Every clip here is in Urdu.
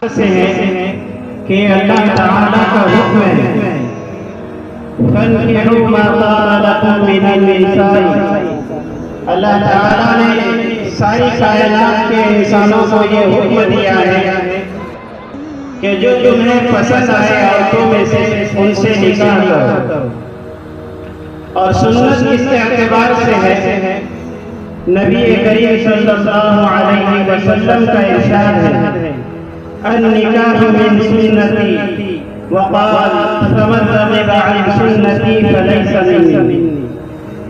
سے ہے کہ اللہ تعالیٰ کا حکم ہے فَانْكِحُوا مَا طَابَ لَكُم مِّنَ النِّسَاءِ۔ اللہ تعالیٰ نے ساری کائنات کے انسانوں کو یہ حکم دیا ہے کہ جو تمہیں پسند آئے عورتوں میں سے ان سے نکاح کرو، اور سنت اس اعتبار سے ہے نبی کریم صلی اللہ علیہ وسلم کا ارشاد ہے النکاح من سنتی وقال فمن رغب عن سنتی فلیس منی،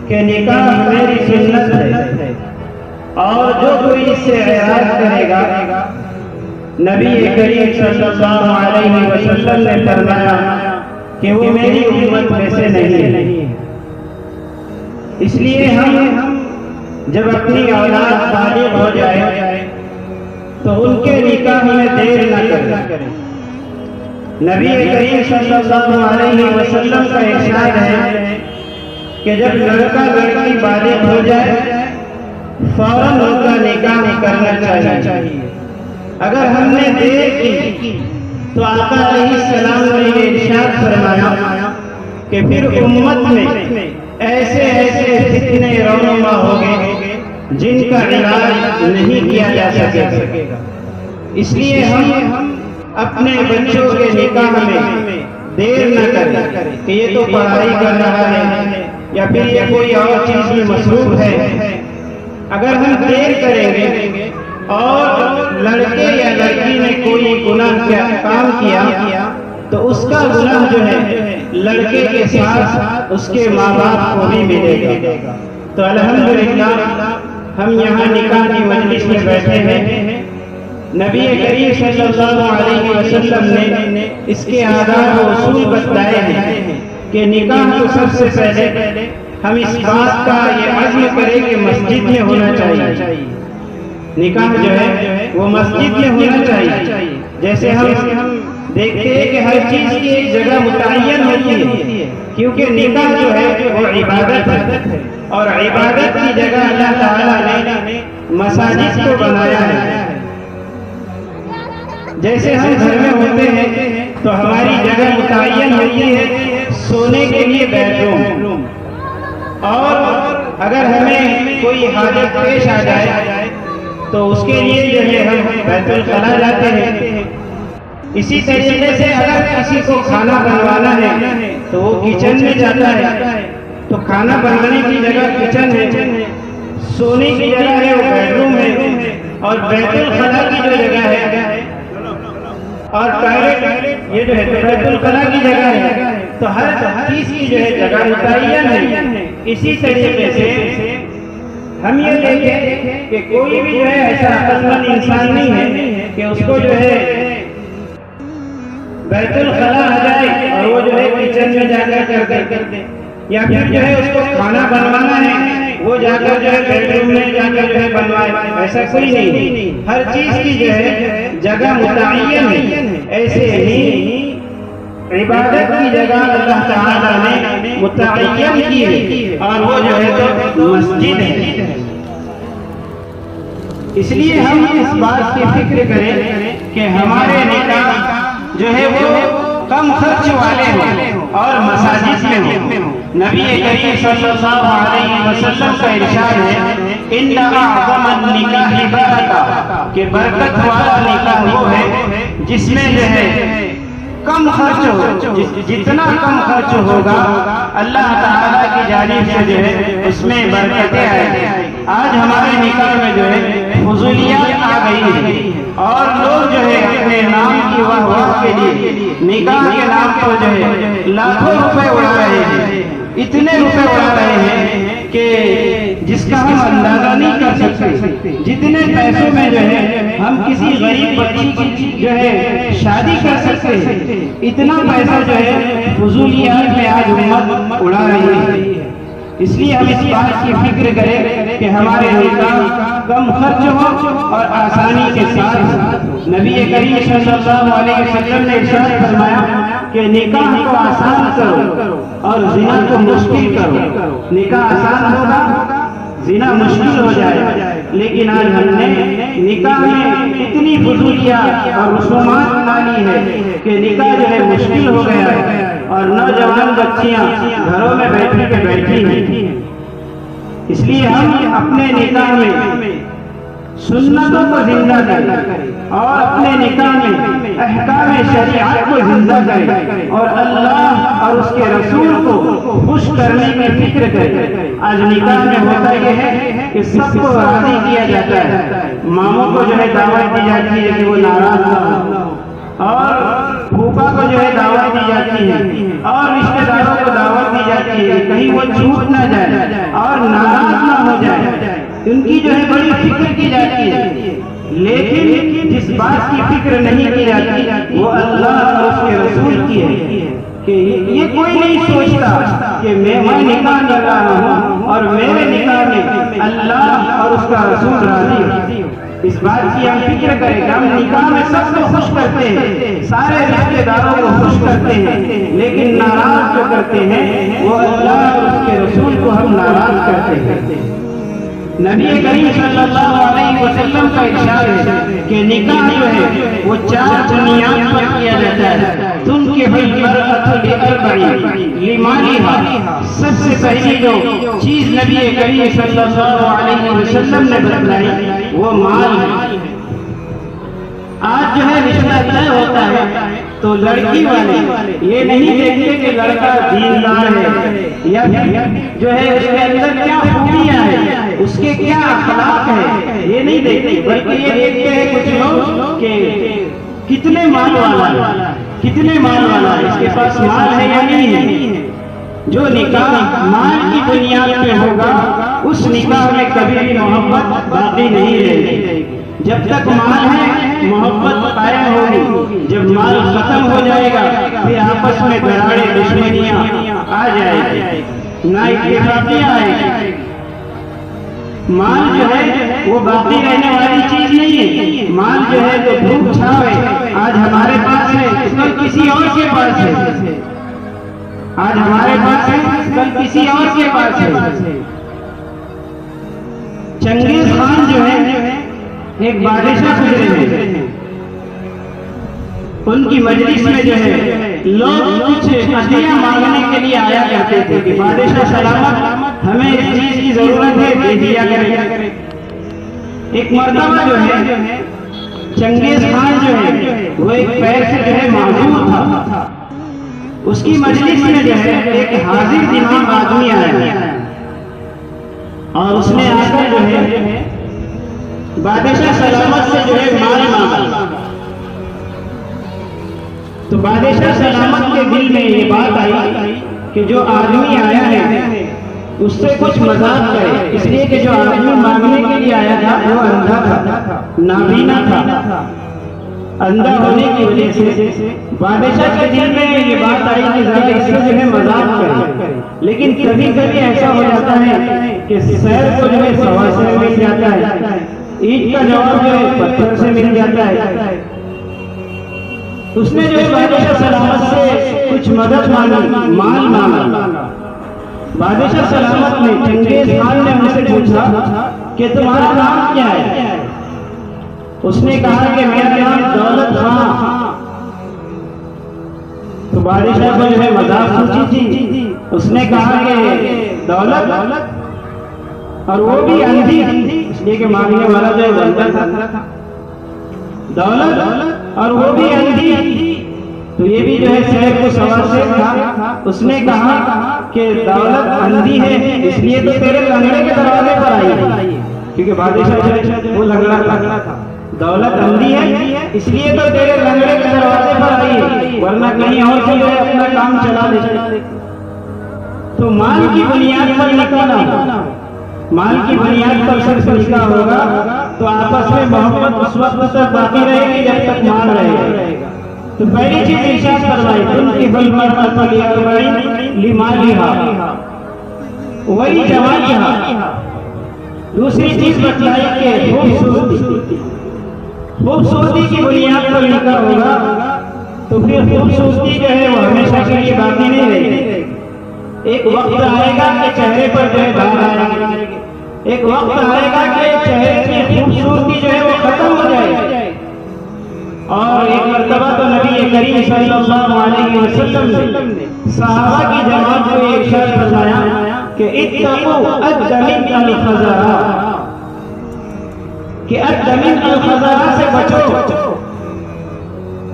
کہ نکاح میری سنت ہے اور جو کوئی اس سے اعراض کرے گا، نبی کریم صلی اللہ علیہ وسلم نے فرمایا کہ وہ میری امت میں سے نہیں ہے۔ اس لیے ہم جب اپنی اولاد بالغ ہو جائے تو ان کے نکاح میں دیر نہ کریں۔ نبی کریم صلی اللہ علیہ وسلم کا ارشاد ہے کہ جب لڑکا لڑکی بالغ ہو جائے فوراً ان کا نکاح کرنا چاہیے۔ اگر ہم نے دیر کی تو آقا علیہ السلام نے یہ ارشاد فرمایا کہ پھر امت میں ایسے فتنے رونما ہوں گے جن کا علاج نہیں کیا جا سکے گا۔ اس لیے ہم اپنے بچوں کے نکاح میں دیر نہ کریں کہ یہ تو پڑھائی کر رہا ہے یا پھر یہ کوئی اور چیز میں مصروف ہے۔ اگر ہم دیر کریں گے اور لڑکے یا لڑکی نے کوئی گناہ کام کیا تو اس کا گناہ جو ہے لڑکے کے ساتھ اس کے ماں باپ کو بھی ملے گا۔ تو الحمدللہ ہم یہاں نکاح کی مجلس میں بیٹھے ہیں۔ نبی کریم صلی اللہ علیہ وسلم نے اس کے آداب و اصول بتائے ہیں کہ نکاح کو سب سے پہلے ہم اس بات کا یہ عزم کریں کہ مسجد میں ہونا چاہیے۔ نکاح جو ہے وہ مسجد میں ہونا چاہیے۔ جیسے ہم دیکھتے ہیں کہ ہر چیز کی ایک جگہ متعین ہوتی ہے، کیونکہ نکاح جو ہے وہ عبادت ہے، اور عبادت کی جگہ اللہ تعالیٰ نے مساجد کو بنایا ہے۔ جیسے ہم گھر میں ہوتے ہیں تو ہماری جگہ متعین ہوتی ہے سونے کے لیے بیڈ روم، اور اگر ہمیں کوئی حاجت پیش آ جائے تو اس کے لیے جو ہے ہم بیت الخلا جاتے ہیں۔ اسی طریقے سے اگر کسی کو کھانا بنوانا ہے تو وہ کچن میں جاتا ہے، تو کھانا بنانے کی جگہ کچن ہے، سونے کی جگہ ہے وہ بیڈ روم ہے، اور بیت الخلا کی جو جگہ ہے اور ٹوائلٹ یہ جو ہے بیت الخلا کی جگہ ہے، تو ہر چیز کی جو ہے جگہ متعین ہے۔ اسی طریقے سے ہم یہ دیکھیں کہ کوئی بھی جو ہے ایسا عقل مند انسان نہیں ہے کہ اس کو جو ہے بیت الخلا آ جائے اور وہ جو ہے کچن میں جا کر دے، یا پھر جو ہے اس کو کھانا بنوانا ہے وہ جا کر جو ہے بیڈ روم میں جا کر جو ہے بنوائے، ایسا کوئی نہیں۔ ہر چیز کی جو ہے جگہ متعین ہے۔ ایسے ہی عبادت کی جگہ اللہ تعالیٰ نے متعین کی ہے، اور وہ جو ہے تو مسجد ہے۔ اس لیے ہم اس بات کی فکر کریں کہ ہمارے نکاح جو ہے وہ کم خرچ والے ہوں اور مساجد میں ہوں۔ نبی کریم صلی اللہ علیہ وسلم کا ارشاد ہے ان اعظم النکاح برکۃ، کہ برکت والا نکاح وہ ہے جس میں جو ہے کم خرچ ہو، جتنا کم خرچ ہوگا اللہ تعالیٰ کی جانب سے جو ہے اس میں برکتیں آئیں۔ آج ہمارے نکاح میں جو ہے فضولیات آ گئی ہیں، اور لوگ جو ہے اپنے نام کی واہ کے لیے نکاح کے نام پر جو ہے لاکھوں روپے اڑا رہے ہیں، اتنے روپے اڑا رہے ہیں کہ جس کا ہم اندازہ نہیں کر سکتے۔ جتنے پیسوں میں جو ہے ہم کسی غریب بچی کی جو ہے شادی کر سکتے ہیں، اتنا پیسہ جو ہے فضولیات میں آج امت اڑا رہی ہے۔ اس لیے ہم اس بات کی فکر کریں کہ ہمارے نکاح کم خرچ ہو اور آسانی کے ساتھ۔ نبی کریم صلی اللہ علیہ وسلم نے ارشاد فرمایا کہ نکاح کو آسان کرو اور زنا کو مشکل کرو۔ نکاح آسان ہوگا، زنا مشکل ہو جائے گا۔ لیکن آج ہم نے نکاح میں اتنی فضولیات اور رسومات بنا لی ہے کہ نکاح جو ہے مشکل ہو گیا ہے، اور نوجوان بچیاں گھروں میں بیٹھی ہیں۔ اس لیے ہم اپنے نکاح میں سنتوں کو زندہ کریں اور اپنے نکاح میں احکام شریعت کو زندہ کریں اور اللہ اور اس کے رسول کو خوش کرنے کی فکر کریں۔ آج نکاح میں ہوتا یہ ہے کہ سب کو راضی کیا جاتا ہے، ماموں کو جو ہے دعوت دی جاتی ہے کہ وہ ناراض نہ ہو، اور پھوپھا کو جو ہے دعوت دی جاتی ہے، اور رشتہ داروں کو دعوت دی جاتی ہے کہیں وہ چھوٹ نہ جائے اور ناراض نہ ہو جائے، ان کی جو ہے بڑی فکر کی جاتی ہے۔ لیکن جس بات کی فکر نہیں کی جاتی وہ اللہ اور اس کے رسول کی ہے کہ یہ کوئی نہیں سوچتا کہ میں نکاح کر رہا ہوں اور میرے نکاح میں اللہ اور اس کا رسول راضی ہو۔ اس بات کی ہم فکر کریں کہ ہم نکاح میں سب کو خوش کرتے ہیں، سارے رشتے داروں کو خوش کرتے ہیں، لیکن ناراض جو کرتے ہیں وہ اللہ اور اس کے رسول کو ہم ناراض کرتے ہیں۔ نبی کریم صلی اللہ علیہ وسلم کا ارشاد ہے کہ نکاح جو ہے وہ 4 بنیاد پر کیا جاتا ہے۔ تنکح المرأة لأربع لمالها، سب سے پہلی جو چیز نبی کریم صلی اللہ علیہ وسلم نے بتلائی وہ مال ہے۔ آج جو ہے رشتہ طے ہوتا ہے تو لڑکی والے یہ نہیں دیکھتے کہ لڑکا دیندار ہے یا جو ہے اس کے اندر کیا خوبیاں ہیں، اس کے کیا اخلاق ہے، یہ نہیں دیکھتے، بلکہ یہ دیکھتے ہیں کچھ لوگ کہ کتنے مال والا ہے، اس کے پاس مال ہے یا نہیں ہے۔ جو نکاح مال کی بنیاد پہ ہوگا اس نکاح میں کبھی بھی محبت باقی نہیں رہے گی۔ جب تک مال ہے محبت قائم ہوگی، جب مال ختم ہو جائے گا پھر آپس میں دراڑیں دشمنیاں آ جائے گی، نہ اتفاقیاں آئے گی۔ مال جو ہے وہ باقی رہنے والی چیز نہیں ہے، مال جو ہے تو دھوپ چھاوے، آج ہمارے پاس ہے کل کسی اور کے پاس ہے، آج ہمارے پاس ہے کل کسی اور کے پاس ہے۔ چنگیز خان جو ہے ایک بادشاہ گزرے ہیں، ان کی مجلس میں جو ہے لوگ کچھ عطیہ مانگنے کے لیے آیا کرتے تھے کہ بادشاہ سلامت ہمیں اس چیز کی ضرورت ہے، دے دیا کریں۔ ایک مرتبہ جو ہے چنگیز خان جو ہے وہ ایک پیر سے جو ہے معذور تھا، اس کی مجلس میں جو ہے ایک حاضر دماغ آدمی آیا اور اس نے آ کر جو ہے بادشاہ سلامت سے جو ہے مال مانگا، تو بادشاہ سلامت کے دل میں یہ بات آئی کہ جو آدمی آیا ہے اس سے کچھ مذاق کرے، اس لیے کہ جو آدمی مانگنے کے لیے آیا تھا وہ اندھا تھا، نابینا تھا، اندھا ہونے کی وجہ سے بادشاہ کے دل میں یہ بات آئی کہ ذرا اس سے جو ہے مذاق کرے۔ لیکن کبھی کبھی ایسا ہو جاتا ہے کہ سیر کو جو ہے سوا سے مل جاتا ہے، اینٹ کا جواب جو ہے پتھر سے مل جاتا ہے۔ اس نے جو ہے بادشاہ سلامت سے کچھ مدد مانگی، مال مانگا۔ بادشاہ سلامت نے چنگیز خان نے ان سے پوچھا کہ تمہارا نام کیا ہے؟ اس نے کہا کہ میرا نام دولت خان۔ تو بادشاہ کو جو ہے مذاق سوچی تھی، اس نے کہا کہ دولت اور وہ بھی اندھی، اس لیے کہ مانگنے والا جو ہے اندھا تھا، دولت اور وہ بھی اندھی، تو یہ بھی جو ہے شہر کو سوا سے تھا۔ اس نے کہا کہ دولت اندھی ہے اس لیے تو تیرے لنگڑے کے دروازے پر آئی ہے، کیونکہ بادشاہ وہ لنگڑا تھا، دولت اندھی ہے اس لیے تو تیرے لنگڑے کے دروازے پر آئی ہے، ورنہ کہیں اور سے جو ہے اپنا کام چلا لے۔ تو مال کی بنیاد پر نکاح نہ ہو، مال کی بنیاد پر صرف نکاح ہوگا تو آپس میں محبت اس وقت تک باقی رہے گی جب تک مال رہے گا۔ تو پہلی چیز ارشاد فرمائی تنکح المرأة لأربع لمالها ولجمالها۔ دوسری چیز بتلائی کہ خوبصورتی کی بنیاد پر نکاح ہوگا تو پھر خوبصورتی جو ہے وہ ہمیشہ کے لیے باقی نہیں رہے گی، ایک وقت آئے گا کہ چہرے پر جو ہے داغ آئے گا، ایک وقت آئے گا کہ چہرے کی خوبصورتی جو ہے وہ ختم ہو جائے. اور ایک مرتبہ تو نبی کریم صلی اللہ علیہ وسلم نے صحابہ کی جماعت کو یہ ارشاد فرمایا کہ اتقوا الدمن الخزرا، کہ الدمن الخزرا سے بچو.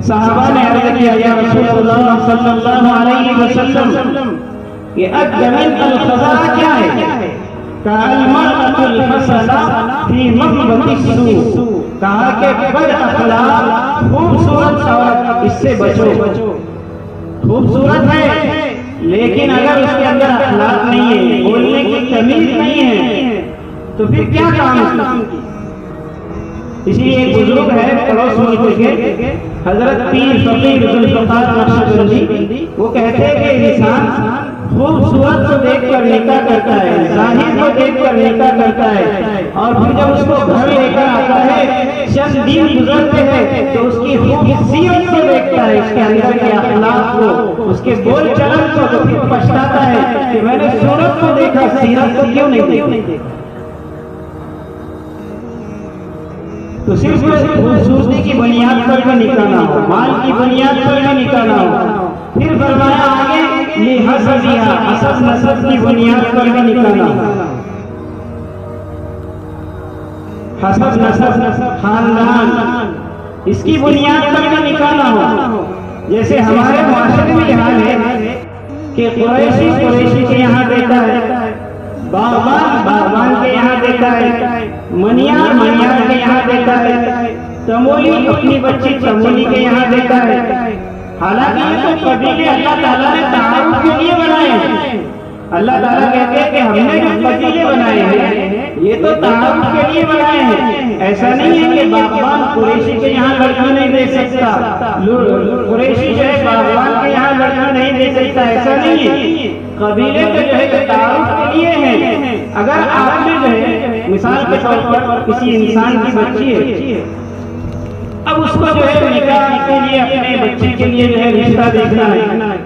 صحابہ نے عرض کیا یا رسول اللہ صلی اللہ علیہ وسلم یہ الدمن الخزرا کیا ہے؟ کہا المرأة الحسنة فی منبت السوء، کہا کہ بد اخلاق خوبصورت عورت اس سے بچو. خوبصورت ہے لیکن اگر اس کے اندر اخلاق نہیں ہے، بولنے کی تمیز نہیں ہے تو پھر کیا کام کی. اسی لیے ایک بزرگ ہے پڑوس ملک کے حضرت پیر فقیر ذوالفقار نقشبندی، وہ کہتے ہیں کہ انسان خوبصورت کو دیکھ کر نکاح کرتا ہے، ظاہر کو دیکھ کر نکاح کرتا ہے، اور پھر جب اس کو گھر لے کر آتا ہے چند دن گزرتے ہیں تو اس کی خوبصورت کو دیکھتا ہے، اس کے اندر کے اخلاق کو، اس کے بول چلن کو، تو پھر پچھتاتا ہے کہ میں نے صورت کو دیکھا سیرت کو کیوں نہیں دیکھا. تو صرف خوبصورتی کی بنیاد پر بھی نکاح نہ ہو، مال کی بنیاد پر بھی نکاح نہ ہو. پھر فرمایا آگے لحسبها، حسب نسب کی بنیاد پر بھی نکاح نہ ہو. حسب نسب خاندان اس کی بنیاد پر بھی نکاح نہ ہو. جیسے ہمارے معاشرے میں یہ حال ہے کہ قریشی کے یہاں دیتا ہے، باغبان کے یہاں دیتا ہے، منیار کے یہاں دیتا ہے، تمولی اپنی بچی تمولی کے یہاں دیتا ہے. حالانکہ یہ تو قبیلے اللہ تعالیٰ نے تعارف کے لیے بنائے ہیں. اللہ تعالیٰ کہتے ہیں کہ ہم نے جو قبیلے بنائے ہیں یہ تو تعارف کے لیے بنائے ہیں. ایسا نہیں ہے کہ باغبان قریشی کے یہاں لڑکی نہیں دے سکتا، قریشی جو ہے باغبان کے یہاں لڑکی نہیں دے سکتا، ایسا نہیں ہے. قبیلے کے جو ہے تعارف کے لیے ہیں. اگر آپ نے جو ہے مثال کے طور پر کسی انسان کی بچی ہے، اب اس کو جو ہے نکاح کے لیے اپنے بچے کے لیے جو ہے رشتہ دیکھنا ہے،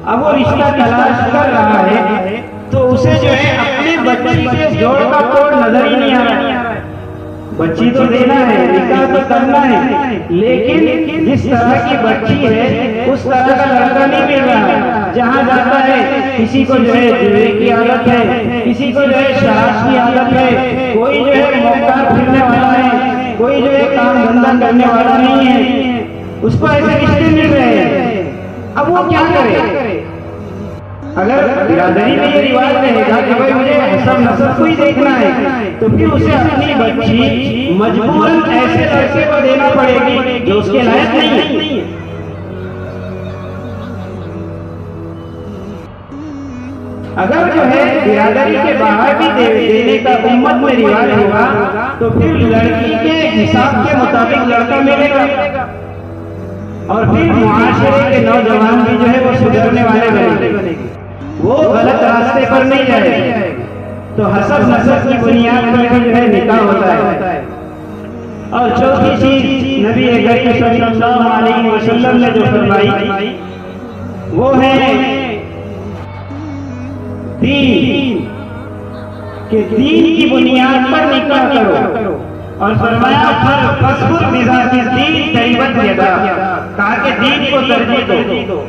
اب وہ رشتہ تلاش کر رہا ہے تو اسے جو ہے اپنے بچی کے جوڑ کا توڑ نظر ہی نہیں آ رہا. بچی تو دینا ہے، نکاح تو کرنا ہے، لیکن جس طرح کی بچی ہے اس طرح کا لڑکا نہیں مل رہا. جہاں جاتا ہے کسی کو جو ہے جوے کی عادت ہے، کسی کو جو ہے شراب کی عادت ہے، کوئی جو ہے موقع پھرنے والا ہے، کوئی جو ہے کام دھندا کرنے والا نہیں ہے، اس کو ایسے رشتے مل رہے ہیں. اب وہ کیا کرے؟ اگر برادری میں یہ رواج رہے گا کہ بھائی مجھے حسب نسب کو ہی دیکھنا ہے تو پھر اسے اپنی بچی مجبوراً ایسے لڑکے کو دینا پڑے گی جو اس کے لائق نہیں ہے. اگر جو ہے برادری کے باہر بھی دینے کا امت میں رواج ہوگا تو پھر لڑکی کے حساب کے مطابق لڑکا ملے گا، اور پھر معاشرے کے نوجوان بھی جو ہے وہ سدھرنے والے بنے گے، وہ غلط راستے پر نہیں جائے. تو حسب نسب کی بنیاد پر بھی جو ہے نکاح ہوتا ہے. اور چوتھی چیز نبی کریم صلی اللہ علیہ وسلم نے جو فرمائی وہ ہے دین، کہ دین کی بنیاد پر نکاح کرو. اور فرمایا فَاصْبِرْ بِذَاتِ الدِّینِ تَرِبَتْ یَدَاکَ، کہا کہ دین کو ترجیح دو.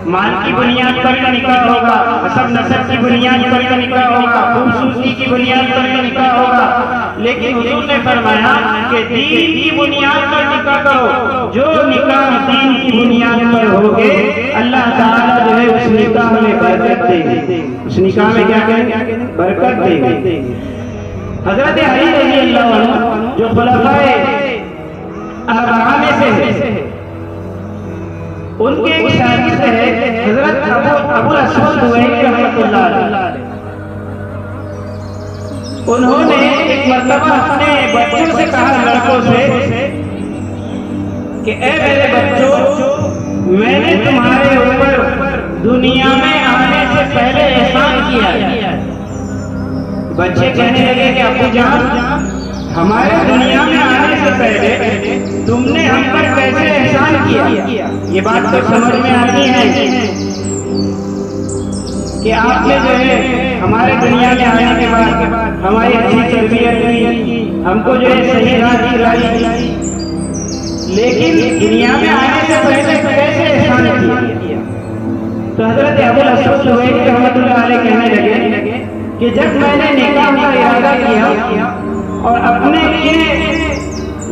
مال کی بنیاد پر کا نکاح ہوگا، حسب نسب کی بنیاد پر کا نکاح ہوگا، خوبصورتی کی بنیاد پر کا نکاح ہوگا، لیکن حضور نے فرمایا کہ دین کی بنیاد پر نکاح کرو. جو نکاح دین کی بنیاد پر ہوگے اللہ تعالیٰ جو ہے اس نکاح میں برکت دے گے. اس نکاح میں کیا کہیں گے؟ برکت دے گے. حضرت علی رضی اللہ عنہ جو خلفائے اربعہ میں سے ان کے ایک شاگرد ہے حضرت ابو الاسود دوئلی رحمۃ اللہ علیہ، انہوں نے ایک مرتبہ اپنے بچوں سے کہا، لڑکوں سے، کہ اے میرے بچوں، میں نے تمہارے اوپر دنیا میں آنے سے پہلے احسان کیا. بچے کہنے لگے کہ ابو جان، ہمارے دنیا میں آنے سے پہلے تم نے ہم پر کیسے احسان کیا؟ یہ بات تو سمجھ میں آتی ہے کہ آپ نے جو ہے ہمارے دنیا میں آنے کے بعد ہماری اچھی تربیت کی، ہم کو جو ہے صحیح راہ دکھلائی، لیکن دنیا میں آنے سے پہلے کیسے احسان کیا؟ تو حضرت ابو الاسود سویدی رحمۃ اللہ علیہ کہنے لگے کہ جب میں نے نکاح کا ارادہ کیا اور اپنے لیے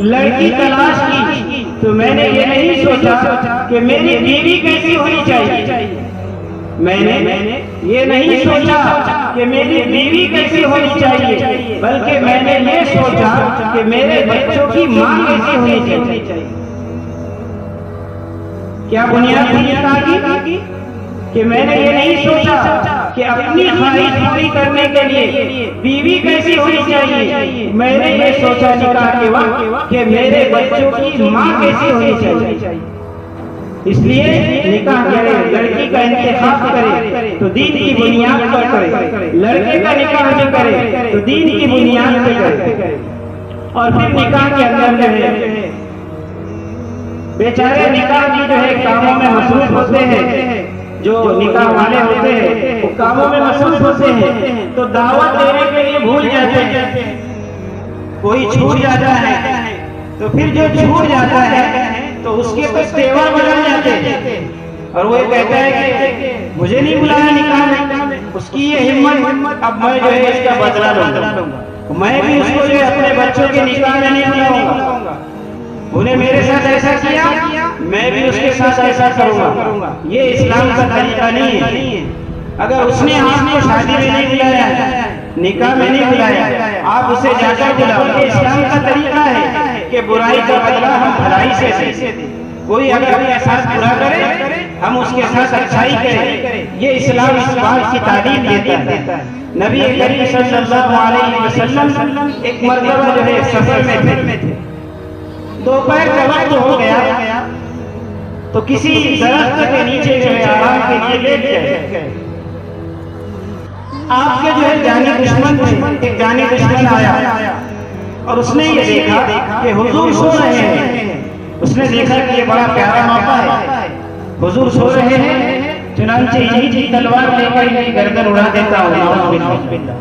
لڑکی تلاش کی تو میں نے یہ نہیں سوچا کہ میری بیوی کیسی ہونی چاہیے، میں نے یہ نہیں سوچا کہ میری بیوی کیسی ہونی چاہیے، بلکہ میں نے یہ سوچا کہ میرے بچوں کی ماں کیسی ہونی چاہیے۔ کیا بنیاد تھی نکاح کی؟ کہ میں نے یہ نہیں سوچا کہ اپنی خواہش پوری کرنے کے لیے بیوی کیسی ہونی چاہیے، میں نے یہ سوچا نکاح کے وقت کہ میرے بچوں کی ماں کیسی ہونی چاہیے۔ اس لیے نکاح کرے، لڑکی کا انتخاب کرے تو دین کی بنیاد پر کرے، لڑکے کا نکاح بھی کرے تو دین کی بنیاد پر کرے۔ اور پھر نکاح کے اندر جو ہے بیچارے نکاح کی جو ہے کاموں میں مصروف ہوتے ہیں، جو نکاح والے ہوتے ہیں وہ کاموں میں مصروف ہوتے ہیں تو دعوت دینے کے لیے بھول جاتے ہیں، کوئی چھوٹ جاتا ہے تو پھر جو چھوٹ جاتا ہے تو اس کے کچھ تیور بدل جاتے ہیں اور وہ کہتا ہے کہ مجھے نہیں بلایا نکاح میں، اس کی یہ ہمت، اب میں جو ہے اس کا بدلہ لوں گا، میں بھی اس کو جو ہے اپنے بچوں کے نکاح میں نہیں بلاؤں گا، انہیں میرے ساتھ ایسا کیا میں بھی اس کے ساتھ ایسا کروں گا۔ یہ اسلام کا طریقہ نہیں ہے۔ اگر اس نے آپ کو شادی میں نہیں بلایا، نکاح میں نہیں بلایا، آپ اسے جا کر بلاؤ، یہ اسلام کا طریقہ ہے کہ برائی کا بدلہ ہم بھلائی سے دیں۔ کوئی اگر اپنے ساتھ برا کرے ہم اس کے ساتھ اچھائی کریں، یہ اسلام اس بات کی تعلیم دیتا ہے۔ نبی کریم صلی اللہ علیہ وسلم ایک مرتبہ جو ہے سفر میں تھے، دوپہر کا وقت ہو گیا تو کسی درخت کے نیچے جو ہے آرام کے لیے لیٹ گئے۔ آپ کے جو ہے جانی دشمن تھے، ایک جانی دشمن آیا اور اس نے یہ دیکھا کہ حضور سو رہے ہیں، اس نے دیکھا کہ یہ بڑا پیارا موقع ہے، حضور سو رہے ہیں، چنانچہ یہی جی تلوار لے کر یہ گردن اڑا دیتا ہوں۔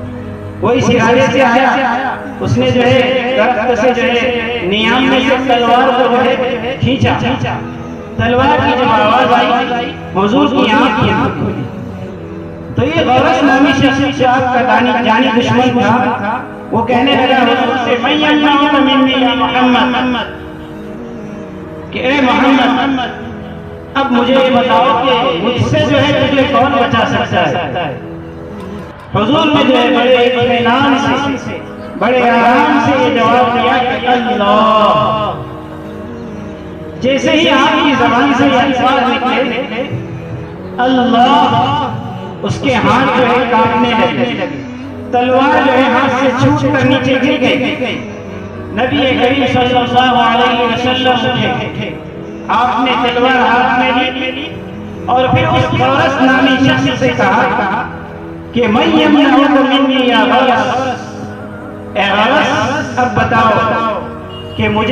وہ اس ارادے سے آیا، اس نے جو ہے درخت سے جو ہے نیام میں سے تلوار کو جو ہے کھینچا، تلوار کی جب آواز آئی حضور کی آنکھ کھلی تو یہ غورث نامی شخص جو آپ کا جانی دشمن تھا وہ کہنے لگا حضور سے میں یمنعک منی یا محمد، کہ اے محمد اب مجھے یہ بتاؤ کہ مجھ سے جو ہے تجھے کون بچا سکتا ہے؟ حضور نے جو ہے بڑے اطمینان سے بڑے آرام سے یہ جواب دیا کہ اللہ۔ جیسے ہی آپ کی زبان سے یہ الفاظ نکلے اللہ، اس کے ہاتھ جو ہے کانپنے لگے، تلوار جو ہے ہاتھ سے چھوٹ کر نیچے گر گئی۔ نبی کریم صلی اللہ علیہ وسلم اٹھے، آپ نے تلوار ہاتھ میں لی اور پھر اس غورث نامی شخص سے کہا کہ میں یمنعک منی یا غورث، اے غورث اب بتاؤ کہ مجھ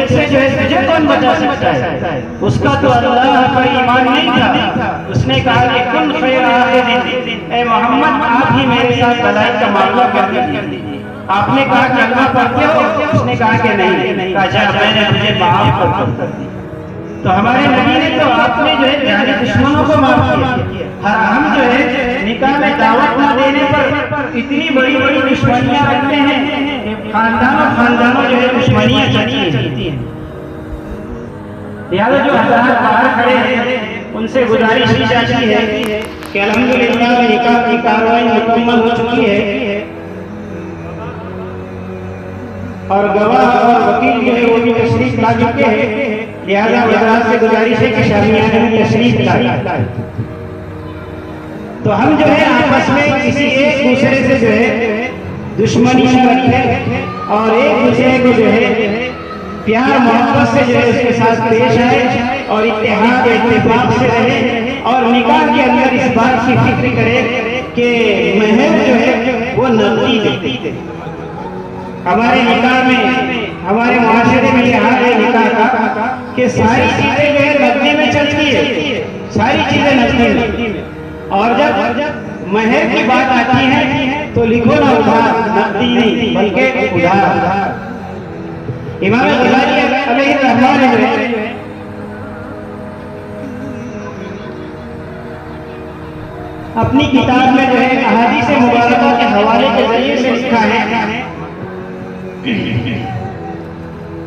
سے جو ہے تجھے کون بچا سکتا ہے؟ اس کا تو اللہ پر ایمان نہیں تھا، اس نے کہا کہ کن خیر آخذ، اے محمد آپ ہی میرے ساتھ بھلائی کا معاملہ کر دیجیے۔ آپ نے کہا کلمہ پڑھتے ہو؟ اس نے کہا کہ نہیں، کہا جا میں نے تجھے معاف کر دی۔ تو ہمارے نبی نے تو آپ نے جو ہے جانی دشمنوں کو معاف کیا، ہم جو ہے نکاح میں دعوت نہ دینے پر اتنی بڑی بڑی دشمنیاں رکھتے ہیں کہ خاندانوں جو ہے دشمنیاں چلتی ہیں۔ لہٰذا جو حضرات باہر کھڑے ہیں ان سے گزارش کی جاتی ہے کہ الحمدللہ نکاح کی کارروائی مکمل ہو چکی ہے اور گواہ اور وکیل جو ہے وہ بھی تشریف لا چکے ہیں، لہٰذا حضرات سے گزارش ہے کہ شامیانے میں تشریف لائیں۔ تو ہم جو ہے آپس میں کسی ایک دوسرے سے جو ہے دشمنی نہ رکھیں اور ایک دوسرے کو جو ہے پیار محبت سے جو ہے اس کے ساتھ پیش آئے اور اتحاد اتفاق سے رہے اور نکاح کے اندر اس بات کی فکر کرے کہ مہر جو ہے وہ نقدی دے۔ ہمارے نکاح میں ہمارے معاشرے میں یہ حال ہے نکاح کا کہ ساری چیزیں جو ہے نقدی میں چلتی ہے، ساری چیزیں نقدی میں، اور جب مہر کی بات آتی ہے تو لکھو نا ادھار، نقدی نہیں بلکہ ادھار۔ امام غزالی علیہ الرحمہ نے جو ہے اپنی کتاب میں جو ہے احادیث مبارکہ کے حوالے کے ذریعے سے لکھا ہے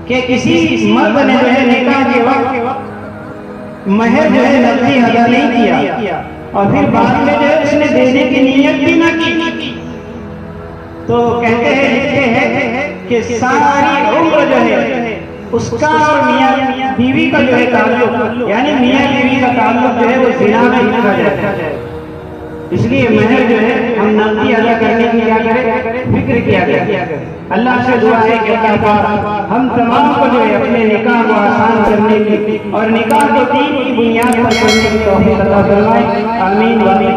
کہ کسی مرد نے جو ہے نکاح کے وقت مہر جو ہے نقدی ادا نہیں کیا اور پھر بعد میں جو ہے اس نے دینے کی نیت بھی نہ کی، تو کہتے ہیں لکھتے ہیں کہ ساری عمر جو ہے اس کا اور میاں بیوی کا جو ہے تعلق، یعنی میاں بیوی کا تعلق جو ہے وہ زنا میں لکھا جائے۔ اس لیے مہر جو ہے ہم نقدی ادا کرنے کی کیا کریں، فکر کیا کریں۔ اللہ سے دعا ہے کہ اللہ پاک ہم تمام کو جو ہے اپنے نکاح کو آسان کرنے کی اور نکاح کو دین کی بنیاد پر کرنے کی توفیق عطا فرمائے۔ آمین و آمین۔